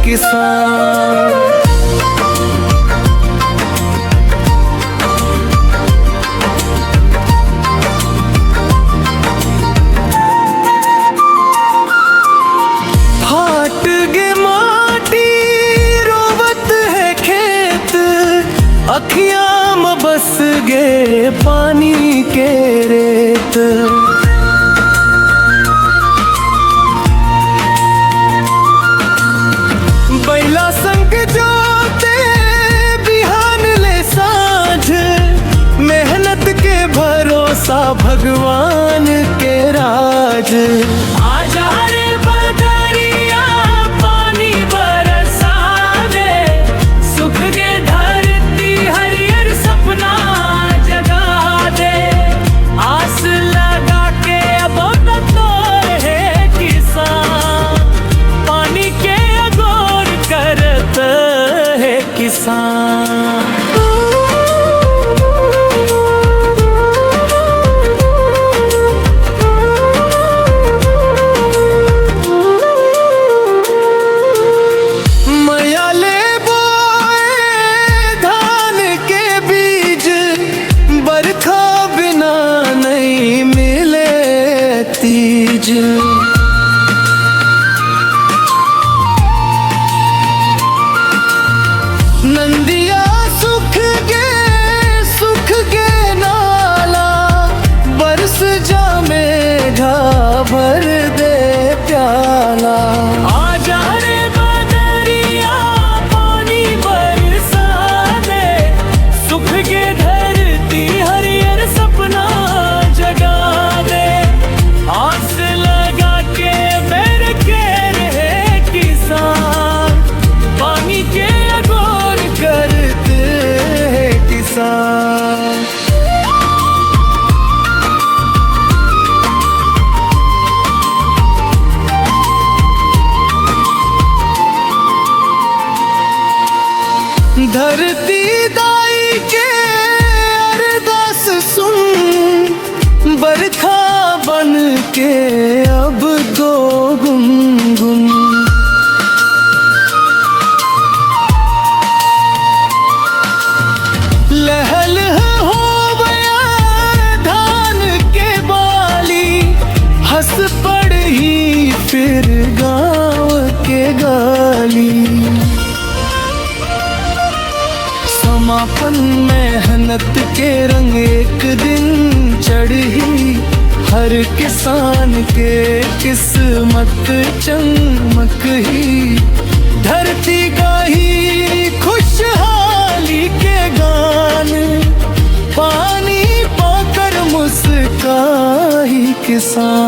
किसान। फाट गे माटी रोवत है खेत, अखियां में बस गे पानी के रेत। बैला संग जोते बिहान ले साँझ, मेहनत के भरोसा भगवान के राज। आजा रे बदरिया पानी बरसा दे, सुख के धरती हरियर सपना जगा दे। आस लगा के अब तो है किसान, पानी के अगोर करत है किसान। नंदिया सुख गे नाला, बरस जा मेघा भर दे प्याला। आजा रे बदरिया पानी बरसा दे, सुख के धरती हरियर सपना जगा दे। आस लगा के बैर के रहे किसान, पानी के अगोर करते हैं किसान। धरती दाई के अरदास सुन, बरखा बन के अब दो गुनगुन। लहल हो गया धान के बाली, हंस पड़ी फिर गाँव के गाली। समापन मेहनत के रंग एक दिन चढ़ी, हर किसान के किस्मत चमक ही। धरती का ही खुशहाली के गान, पानी पाकर मुस्काई किसान।